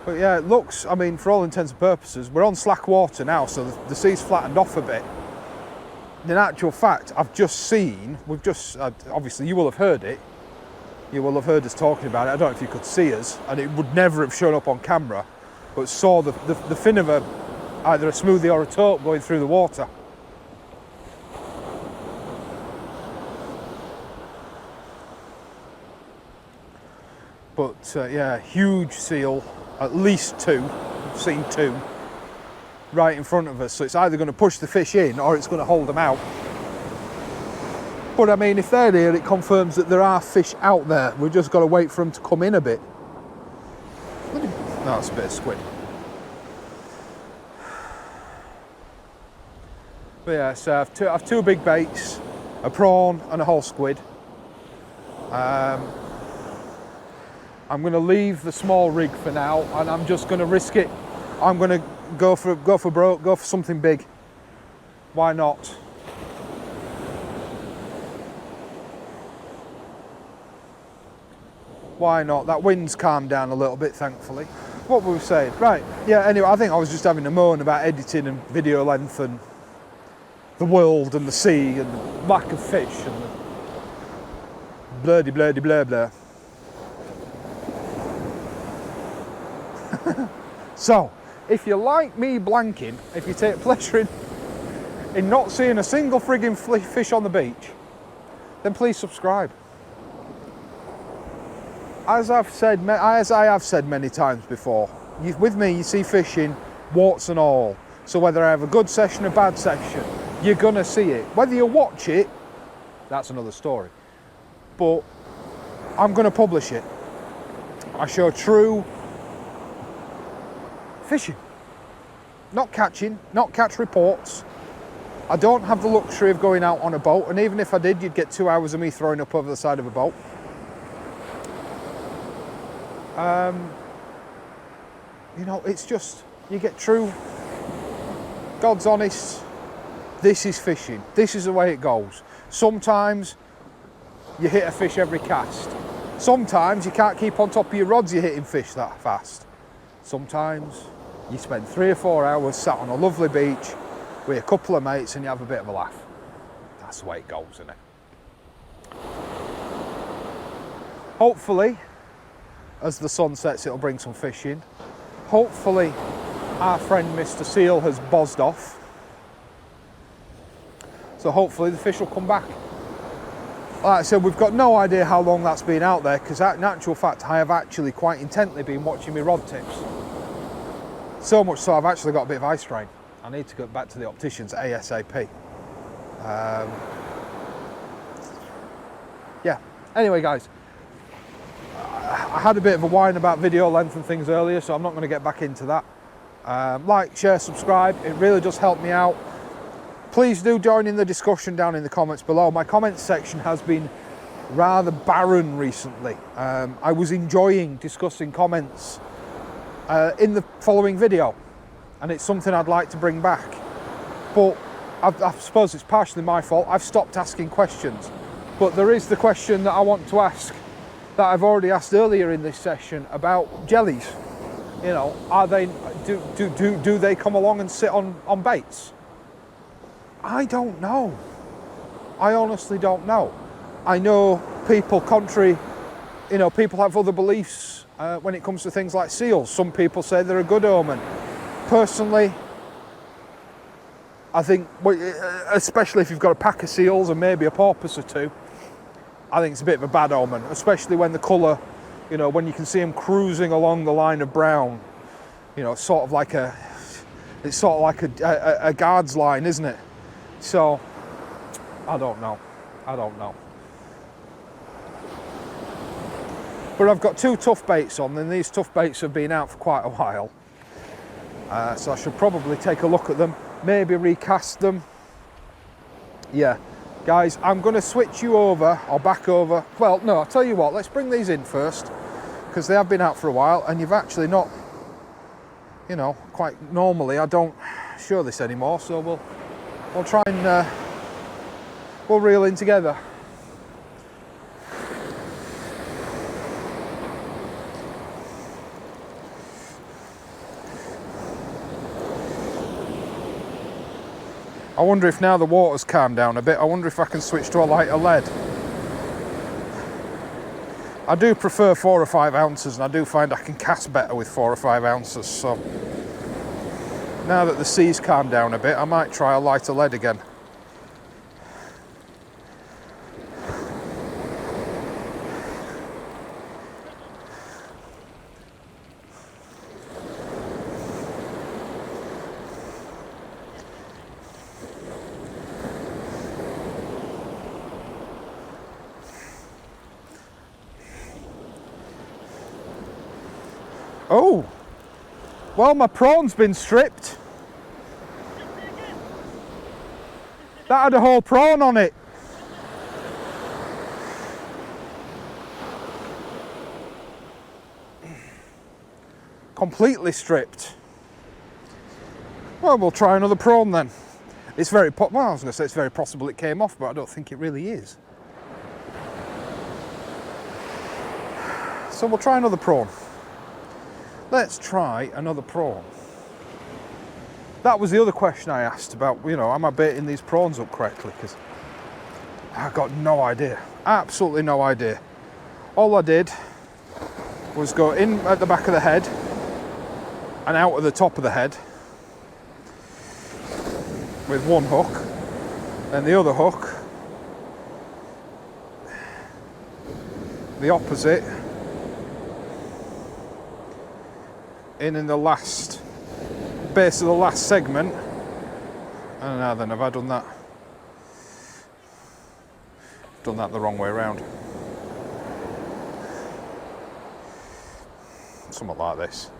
But yeah, it looks, I mean, for all intents and purposes, we're on slack water now, so the sea's flattened off a bit. In actual fact, I've just seen, obviously you will have heard it, you will have heard us talking about it, I don't know if you could see us, and it would never have shown up on camera, but saw the fin of either a smoothie or a taupe going through the water. But yeah, huge seal. At least two, I've seen two, right in front of us. So it's either going to push the fish in or it's going to hold them out. But I mean, if they're here, it confirms that there are fish out there. We've just got to wait for them to come in a bit. No, that's a bit of squid. But yeah, so I have two big baits, a prawn and a whole squid. I'm going to leave the small rig for now, and I'm just going to risk it. I'm going to go for broke, go for something big. Why not? Why not? That wind's calmed down a little bit, thankfully. What were we saying? Right, yeah, anyway, I think I was just having a moan about editing and video length and the world and the sea and the lack of fish and the blah blah. So, if you like me blanking, if you take pleasure in not seeing a single frigging fish on the beach, then please subscribe. As I have said many times before, with me you see fishing, warts and all. So whether I have a good session or bad session, you're gonna see it. Whether you watch it, that's another story. But I'm gonna publish it. I show true fishing, not catching, not catch reports. I don't have the luxury of going out on a boat, and even if I did, you'd get 2 hours of me throwing up over the side of a boat. You know, it's just, you get true, God's honest, this is fishing, this is the way it goes. Sometimes you hit a fish every cast. Sometimes you can't keep on top of your rods, you're hitting fish that fast. Sometimes you spend 3 or 4 hours sat on a lovely beach with a couple of mates and you have a bit of a laugh. That's the way it goes, isn't it? Hopefully, as the sun sets, it'll bring some fish in. Hopefully, our friend Mr. Seal has buzzed off. So hopefully the fish will come back. Like I said, we've got no idea how long that's been out there, because in actual fact, I have actually quite intently been watching my rod tips. So much so I've actually got a bit of eye strain. I need to go back to the opticians ASAP. Yeah, anyway guys, I had a bit of a whine about video length and things earlier, so I'm not going to get back into that. Like, share, subscribe, it really does help me out. Please do join in the discussion down in the comments below. My comments section has been rather barren recently. I was enjoying discussing comments in the following video, and it's something I'd like to bring back. But I suppose it's partially my fault. I've stopped asking questions. But there is the question that I want to ask that I've already asked earlier in this session about jellies. You know, are they, do they come along and sit on baits? I don't know. I honestly don't know. I know people people have other beliefs when it comes to things like seals. Some people say they're a good omen. Personally, I think, especially if you've got a pack of seals and maybe a porpoise or two, I think it's a bit of a bad omen, especially when the colour, you know, when you can see them cruising along the line of brown, you know, it's sort of like a guard's line, isn't it? So, I don't know. But I've got 2 tough baits on, and these tough baits have been out for quite a while. So I should probably take a look at them, maybe recast them. Yeah. Guys, I'm going to switch you over, or back over. Well, no, I'll tell you what, let's bring these in first, because they have been out for a while, and you've actually not, you know, quite normally I don't show this anymore, so we'll try and we'll reel in together. I wonder if now the water's calmed down a bit, I wonder if I can switch to a lighter lead. I do prefer 4 or 5 ounces, and I do find I can cast better with 4 or 5 ounces, so now that the sea's calmed down a bit, I might try a lighter lead again. Oh, well, my prawn's been stripped. That had a whole prawn on it. Completely stripped. Well, we'll try another prawn then. It's very, well, I was going to say it's very possible it came off, but I don't think it really is. So we'll try another prawn. Let's try another prawn. That was the other question I asked about, you know, am I baiting these prawns up correctly? Because I got no idea, absolutely no idea. All I did was go in at the back of the head and out at the top of the head with one hook, and the other hook the opposite in the last base of the last segment. And now then, have I done that? Done that the wrong way around. Something like this.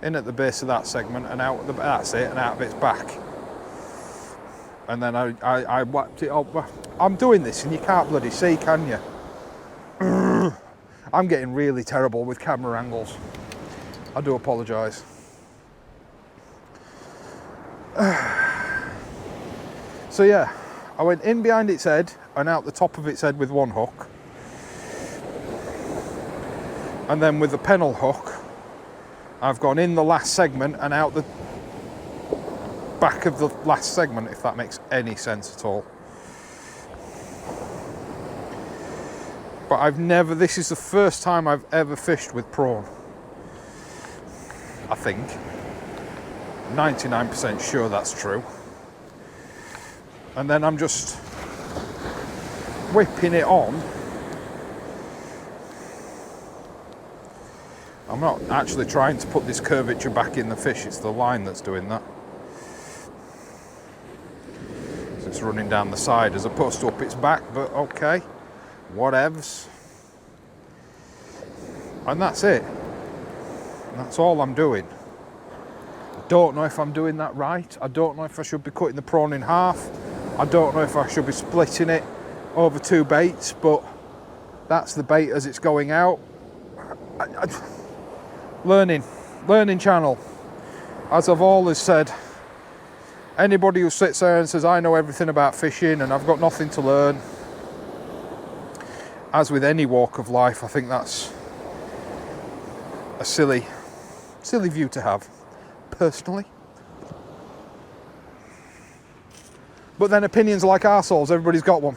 In at the base of that segment and out at the, that's it, and out of its back. And then I whacked it up. I'm doing this and you can't bloody see, can you? I'm getting really terrible with camera angles. I do apologise. So yeah, I went in behind its head and out the top of its head with one hook. And then with the pennel hook, I've gone in the last segment and out the back of the last segment, if that makes any sense at all. But I've never, this is the first time I've ever fished with prawn. I think. 99% sure that's true. And then I'm just whipping it on. I'm not actually trying to put this curvature back in the fish, it's the line that's doing that. So it's running down the side as opposed to up its back, but okay, whatevs. And that's it. That's all I'm doing. I don't know if I'm doing that right. I don't know if I should be cutting the prawn in half. I don't know if I should be splitting it over two baits, but that's the bait as it's going out. Learning channel. As I've always said, anybody who sits there and says, I know everything about fishing and I've got nothing to learn, as with any walk of life, I think that's a silly view to have, personally. But then opinions are like arseholes, everybody's got one.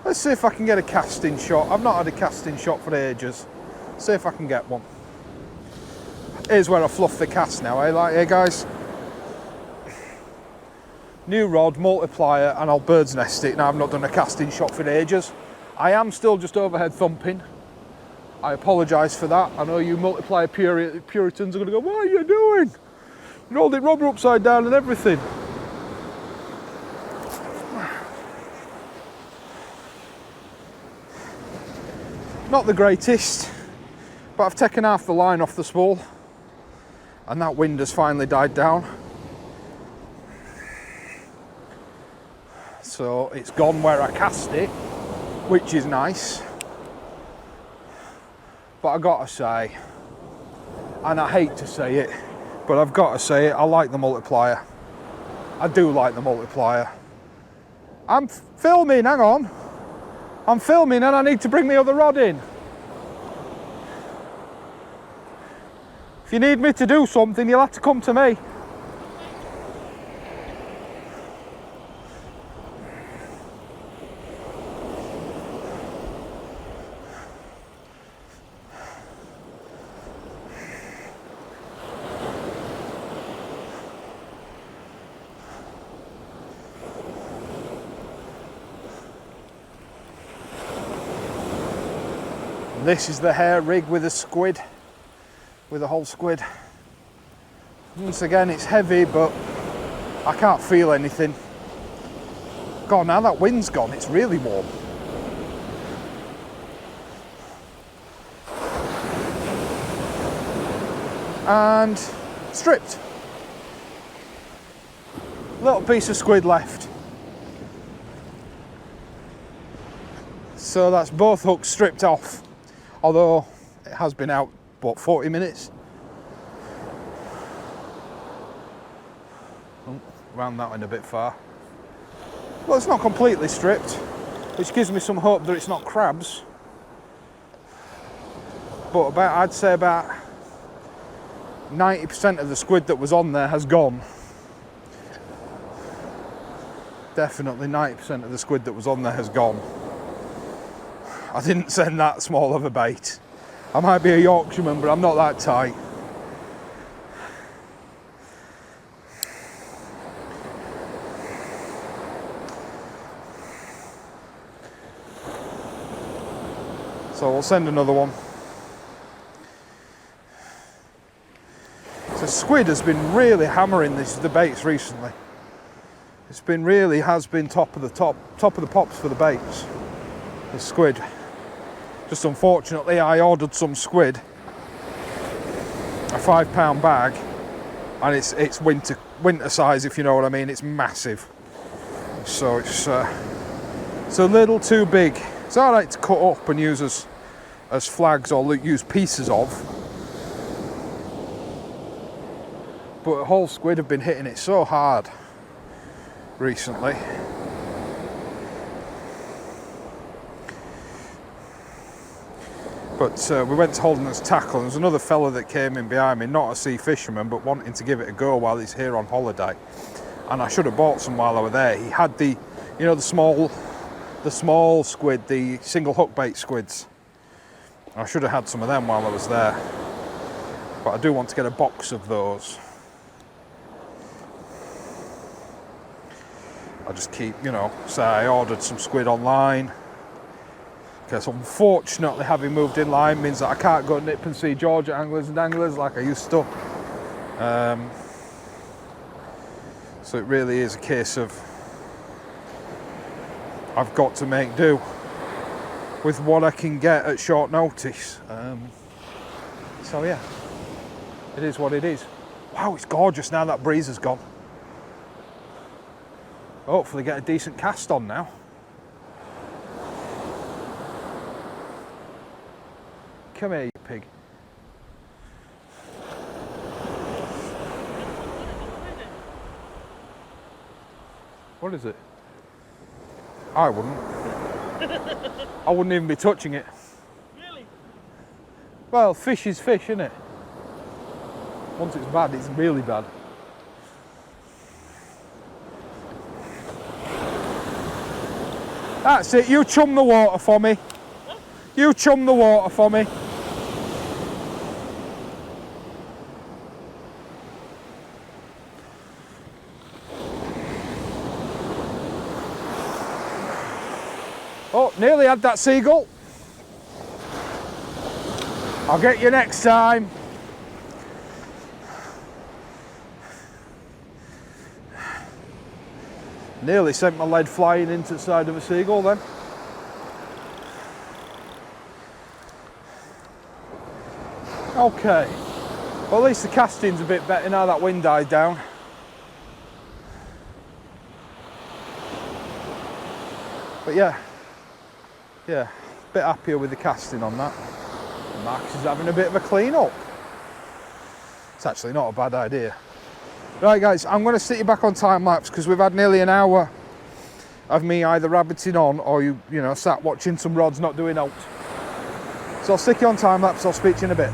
Let's see if I can get a casting shot. I've not had a casting shot for ages. See if I can get one. Here's where I fluff the cast now, eh? Like, hey guys. New rod, multiplier, and I'll bird's nest it. Now I've not done a casting shot for ages. I am still just overhead thumping. I apologise for that. I know you multiplier Puritans are going to go, what are you doing? You rolled it rubber upside down and everything. Not the greatest, but I've taken half the line off the spool and that wind has finally died down. So it's gone where I cast it, which is nice. But I gotta say, and I hate to say it, but I've got to say it, I like the multiplier. I do like the multiplier. I'm filming, hang on. I'm filming and I need to bring the other rod in. If you need me to do something, you'll have to come to me. This is the hair rig with a squid, with a whole squid. Once again, it's heavy, but I can't feel anything. God, now that wind's gone, it's really warm. And stripped. Little piece of squid left. So that's both hooks stripped off. Although it has been out, what, 40 minutes? Oh, round that one a bit far. Well, it's not completely stripped, which gives me some hope that it's not crabs. But I'd say about 90% of the squid that was on there has gone. Definitely 90% of the squid that was on there has gone. I didn't send that small of a bait. I might be a Yorkshireman, but I'm not that tight. So we'll send another one. So squid has been really hammering the baits recently. It's been really has been top of the pops for the baits. The squid. Just unfortunately, I ordered some squid, a £5 bag, and it's winter size, if you know what I mean. It's massive, so it's a little too big. It's all right to cut up and use as flags or use pieces of, but whole squid have been hitting it so hard recently. But we went to Holderness Tackle, and there's another fella that came in behind me, not a sea fisherman, but wanting to give it a go while he's here on holiday. And I should have bought some while I was there. He had the, you know, the small squid, the single hook bait squids. I should have had some of them while I was there. But I do want to get a box of those. I just keep, you know, say I ordered some squid online. Because unfortunately, having moved inline means that I can't go nip and see Georgia anglers and anglers like I used to. So it really is a case of I've got to make do with what I can get at short notice. So yeah, it is what it is. Wow, it's gorgeous now that breeze has gone. Hopefully get a decent cast on now. Come here, you pig. What is it? I wouldn't. I wouldn't even be touching it. Really? Well, fish is fish, isn't it? Once it's bad, it's really bad. That's it, you chum the water for me. You chum the water for me. Oh, nearly had that seagull. I'll get you next time. Nearly sent my lead flying into the side of a seagull then. Okay, well at least the casting's a bit better now that wind died down. But yeah, a bit happier with the casting on that. Marcus is having a bit of a clean up. It's actually not a bad idea. Right guys, I'm going to sit you back on time lapse because we've had nearly an hour of me either rabbiting on or you know sat watching some rods not doing out. So I'll stick you on time lapse. I'll speak to you in a bit.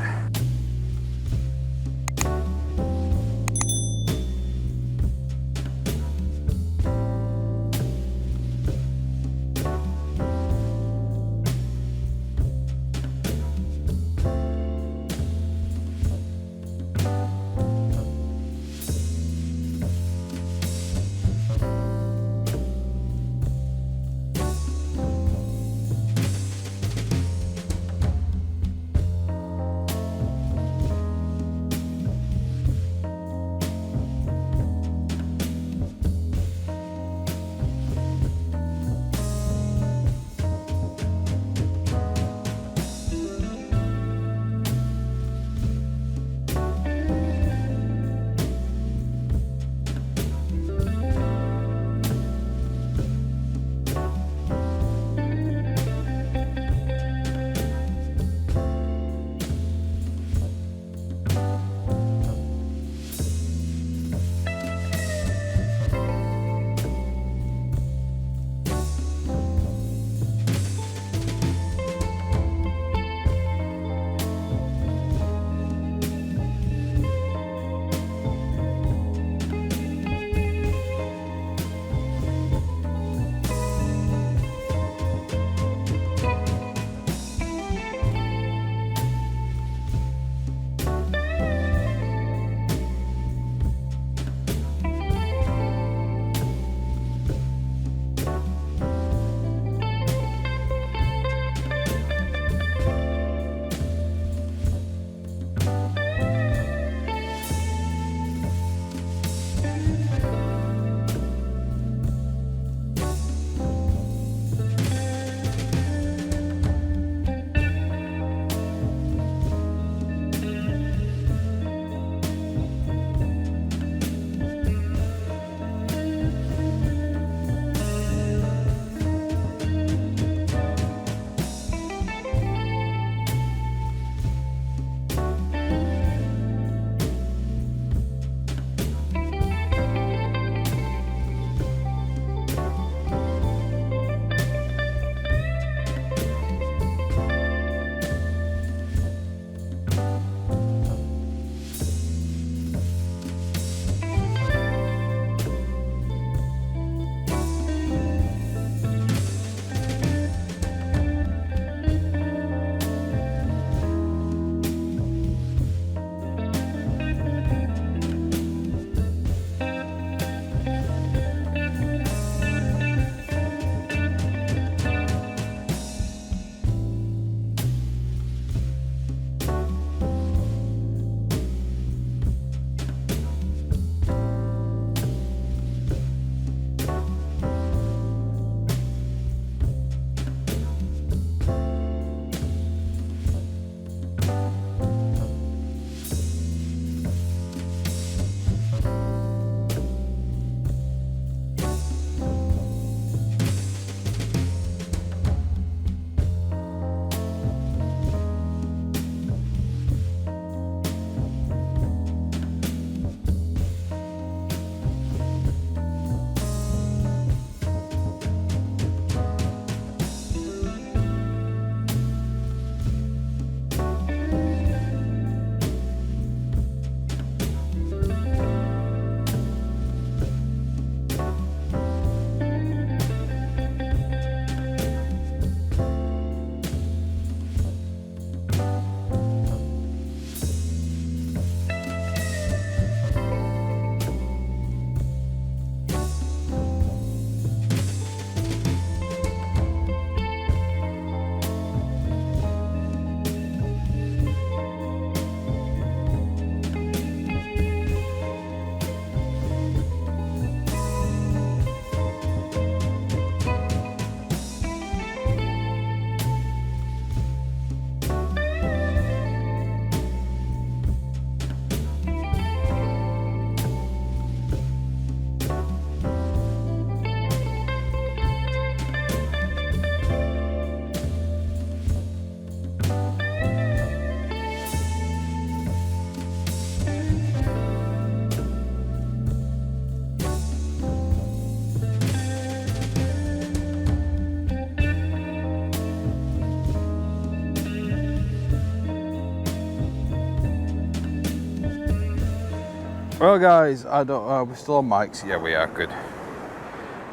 Well guys, I don't know, we're still on mics. Yeah, we are, good.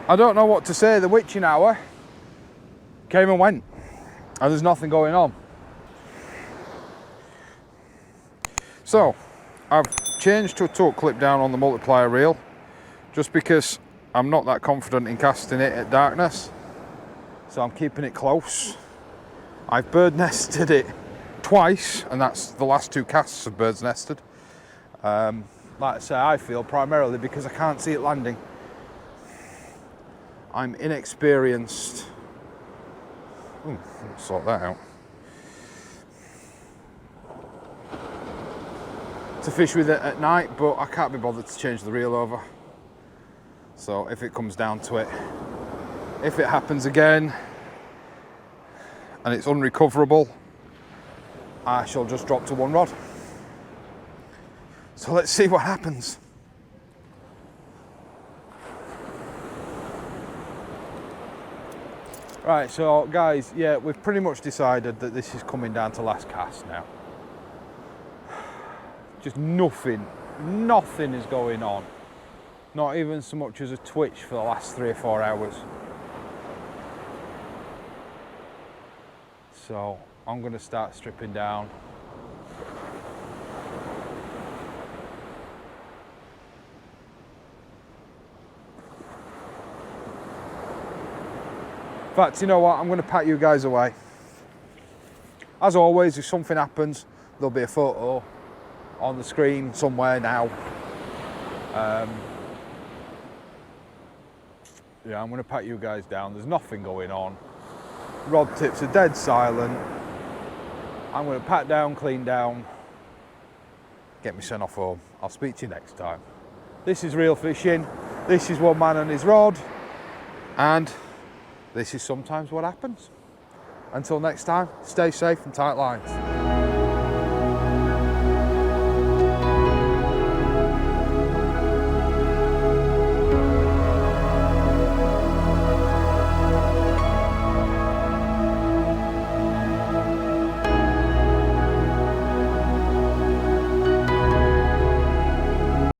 I don't know what to say. The witching hour came and went, and there's nothing going on. So, I've changed to a tuck clip down on the multiplier reel, just because I'm not that confident in casting it at darkness. So I'm keeping it close. I've bird nested it twice, and that's the last 2 casts of birds nested. Like I say, I feel primarily because I can't see it landing. I'm inexperienced. Ooh, let's sort that out. To fish with it at night, but I can't be bothered to change the reel over. So if it comes down to it, if it happens again and it's unrecoverable, I shall just drop to 1 rod. So let's see what happens. Right, so guys, yeah, we've pretty much decided that this is coming down to last cast now. Just nothing is going on. Not even so much as a twitch for the last 3 or 4 hours. So I'm going to start stripping down. In fact, you know what? I'm going to pack you guys away. As always, if something happens, there'll be a photo on the screen somewhere now. Yeah, I'm going to pack you guys down. There's nothing going on. Rod tips are dead silent. I'm going to pack down, clean down, get me sent off home. I'll speak to you next time. This is Real Fishing. This is one man and his rod. And this is sometimes what happens. Until next time, stay safe and tight lines.